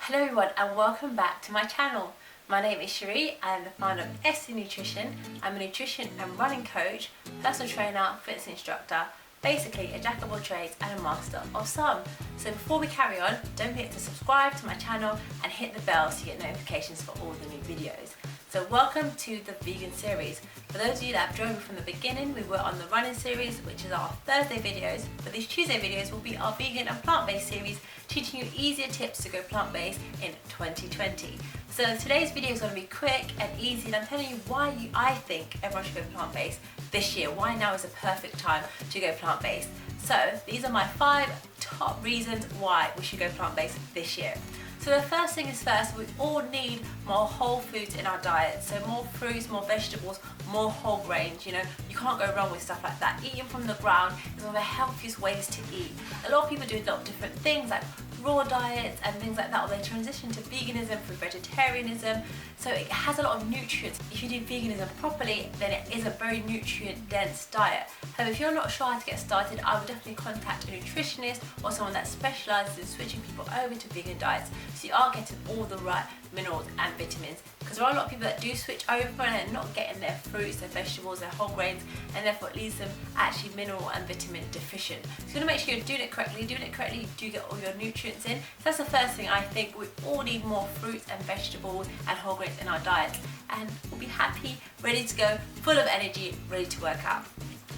Hello everyone and welcome back to my channel. My name is Cherie. I am the founder of SC Nutrition. I'm a nutrition and running coach, personal trainer, fitness instructor, basically a jack of all trades and a master of some. So before we carry on, don't forget to subscribe to my channel and hit the bell so you get notifications for all the new videos. So welcome to the vegan series. For those of you that have joined me from the beginning, we were on the running series, which is our Thursday videos, but these Tuesday videos will be our vegan and plant-based series, teaching you easier tips to go plant-based in 2020. So today's video is going to be quick and easy, and I'm telling you why I think everyone should go plant-based this year, why now is the perfect time to go plant-based. So these are my 5 top reasons why we should go plant-based this year. So the first thing is first, we all need more whole foods in our diet. So more fruits, more vegetables, more whole grains. You know, you can't go wrong with stuff like that. Eating from the ground is one of the healthiest ways to eat. A lot of people do a lot of different things like raw diets and things like that, or they transition to veganism through vegetarianism. So it has a lot of nutrients. If you do veganism properly, then it is a very nutrient dense diet. However, if you're not sure how to get started, I would definitely contact a nutritionist or someone that specialises in switching people over to vegan diets so you are getting all the right minerals and vitamins, because there are a lot of people that do switch over and they're not getting their fruits, their vegetables, their whole grains, and therefore it leaves them actually mineral and vitamin deficient. So you want to make sure you're doing it correctly. You do get all your nutrients in. So that's the first thing. I think we all need more fruits and vegetables and whole grains in our diet, and we'll be happy, ready to go, full of energy, ready to work out.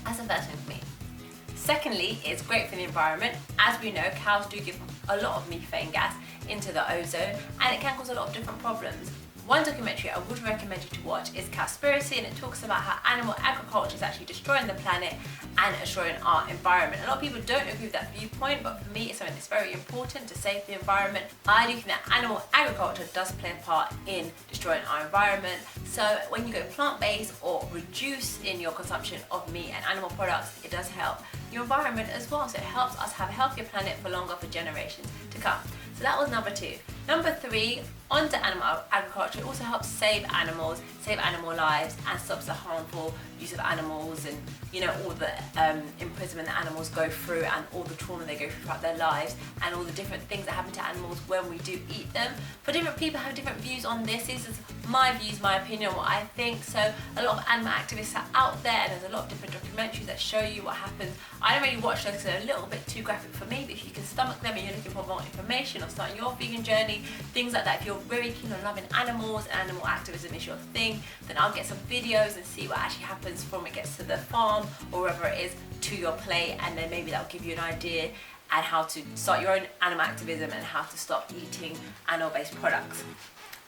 That's the first thing for me. Secondly, it's great for the environment. As we know, cows do give a lot of methane gas into the ozone, and it can cause a lot of different problems. One documentary I would recommend you to watch is Cowspiracy, and it talks about how animal agriculture is actually destroying the planet and destroying our environment. A lot of people don't agree with that viewpoint, but for me it's something that's very important to save the environment. I do think that animal agriculture does play a part in destroying our environment. So when you go plant-based or reduce in your consumption of meat and animal products, it does help your environment as well. So it helps us have a healthier planet for longer, for generations to come. So that was number 2. Number 3, onto animal agriculture. It also helps save animals, save animal lives, and stops the harmful use of animals and, you know, all the imprisonment that animals go through and all the trauma they go through throughout their lives and all the different things that happen to animals when we do eat them. But different people have different views on this. This is my views, my opinion, what I think. So a lot of animal activists are out there, and there's a lot of different documentaries that show you what happens. I don't really watch those because they're a little bit too graphic for me, but if you can stomach them and you're looking for more information or starting your vegan journey, things like that, if you're very keen on loving animals and animal activism is your thing, then I'll get some videos and see what actually happens from it gets to the farm or wherever it is to your plate, and then maybe that'll give you an idea and how to start your own animal activism and how to stop eating animal-based products.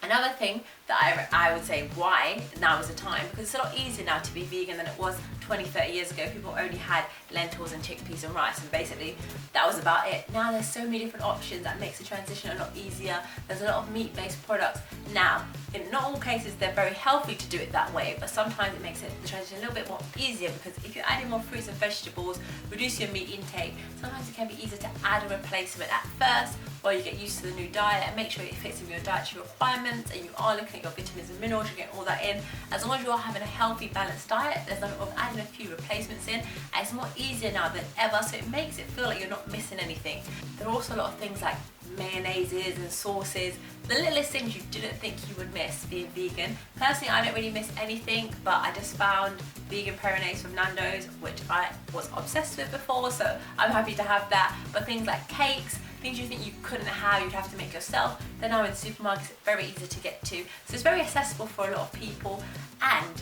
Another thing that I would say why now is the time, because it's a lot easier now to be vegan than it was 20-30 years ago. People only had lentils and chickpeas and rice, and basically that was about it. Now there's so many different options that makes the transition a lot easier. There's a lot of meat-based products now. In not all cases they're very healthy to do it that way, but sometimes it makes the transition a little bit more easier, because if you're adding more fruits and vegetables, reduce your meat intake, sometimes it can be easier to add a replacement at first while you get used to the new diet and make sure it fits with your dietary requirements and you are looking at your vitamins and minerals, you're getting all that in. As long as you are having a healthy, balanced diet, there's no of adding a few replacements in, and it's more easier now than ever, so it makes it feel like you're not missing anything. There are also a lot of things like mayonnaises and sauces, the littlest things you didn't think you would miss being vegan. Personally, I don't really miss anything, but I just found vegan peronaise from Nando's, which I was obsessed with before, so I'm happy to have that. But things like cakes, things you think you couldn't have, you'd have to make yourself, they're now in supermarkets, very easy to get to. So it's very accessible for a lot of people, and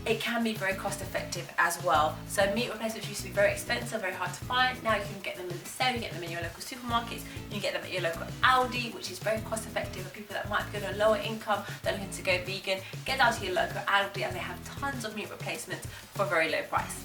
it can be very cost effective as well. So meat replacements used to be very expensive, very hard to find. Now you can get them in the sale, you get them in your local supermarkets, you can get them at your local Aldi, which is very cost effective for people that might be on a lower income, they're looking to go vegan. Get down to your local Aldi and they have tons of meat replacements for a very low price.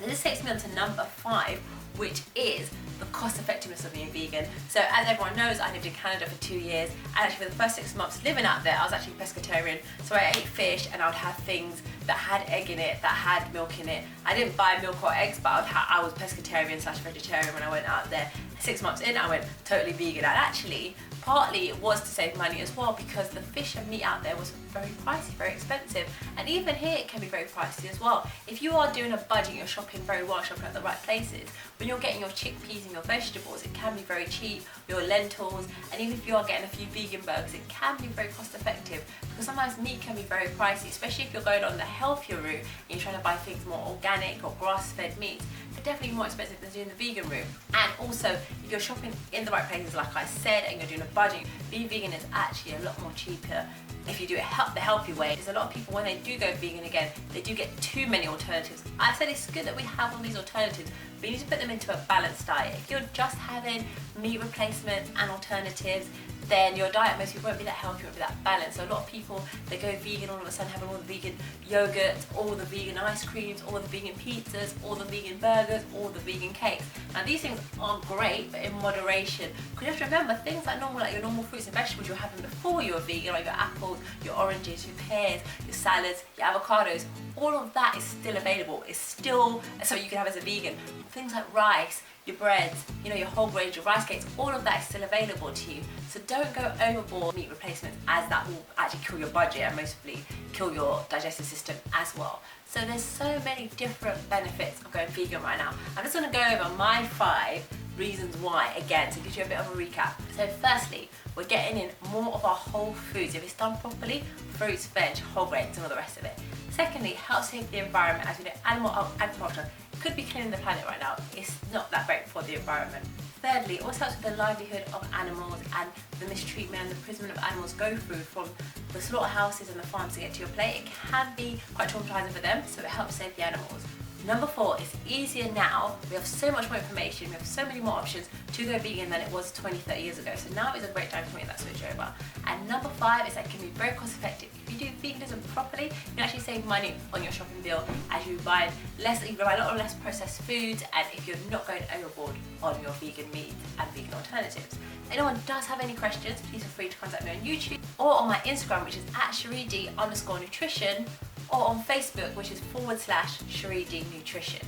So this takes me on to number 5, which is the cost effectiveness of being vegan. So as everyone knows, I lived in Canada for 2 years, and actually for the first 6 months living out there, I was actually pescatarian. So I ate fish, and I would have things that had egg in it, that had milk in it. I didn't buy milk or eggs, but I was pescatarian/vegetarian when I went out there. 6 months in, I went totally vegan, and actually partly it was to save money as well, because the fish and meat out there was very pricey, very expensive, and even here it can be very pricey as well. If you are doing a budget, you're shopping very well, shopping at the right places, when you're getting your chickpeas using your vegetables, it can be very cheap, your lentils, and even if you are getting a few vegan burgers, it can be very cost effective, because sometimes meat can be very pricey, especially if you're going on the healthier route and you're trying to buy things more organic or grass-fed meats. They're definitely more expensive than doing the vegan route. And also, if you're shopping in the right places, like I said, and you're doing a budget, being vegan is actually a lot more cheaper if you do it the healthy way. There's a lot of people, when they do go vegan again, they do get too many alternatives. I said it's good that we have all these alternatives, but you need to put them into a balanced diet. If you're just having meat replacements and alternatives, then your diet most people won't be that healthy, won't be that balanced. So a lot of people, they go vegan all of a sudden, having all the vegan yogurts, all the vegan ice creams, all the vegan pizzas, all the vegan burgers, all the vegan cakes. Now these things aren't great, but in moderation. Because you have to remember, things like your normal fruits and vegetables you were having before you were vegan, like your apples, your oranges, your pears, your salads, your avocados, all of that is still available. It's still something you can have as a vegan. Things like rice, your breads, your whole grains, your rice cakes, all of that is still available to you. So don't go overboard meat replacements, as that will actually kill your budget and mostly kill your digestive system as well. So there's so many different benefits of going vegan right now. I'm just going to go over my 5 reasons why, again, to give you a bit of a recap. So firstly, we're getting in more of our whole foods. If it's done properly, fruits, veg, whole grains, and all the rest of it. Secondly, it helps save the environment. As we know, animal agriculture could be killing the planet right now. It's not that great for the environment. Thirdly, it also helps with the livelihood of animals and the mistreatment and the imprisonment of animals go through from the slaughterhouses and the farms to get to your plate. It can be quite traumatizing for them, so it helps save the animals. Number 4, it's easier now. We have so much more information, we have so many more options to go vegan than it was 20, 30 years ago. So now is a great time to make that switch over. And number 5 is that it can be very cost effective. If you do veganism properly, you can actually save money on your shopping bill as you buy a lot less processed foods, and if you're not going overboard on your vegan meat and vegan alternatives. If anyone does have any questions, please feel free to contact me on YouTube or on my Instagram, which is @SherieD_nutrition, or on Facebook, which is /SherieD Nutrition.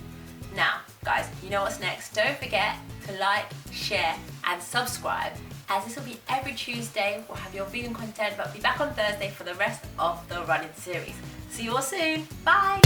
Now, guys, you know what's next. Don't forget to like, share, and subscribe, as this will be every Tuesday. We'll have your vegan content, but I'll be back on Thursday for the rest of the running series. See you all soon. Bye.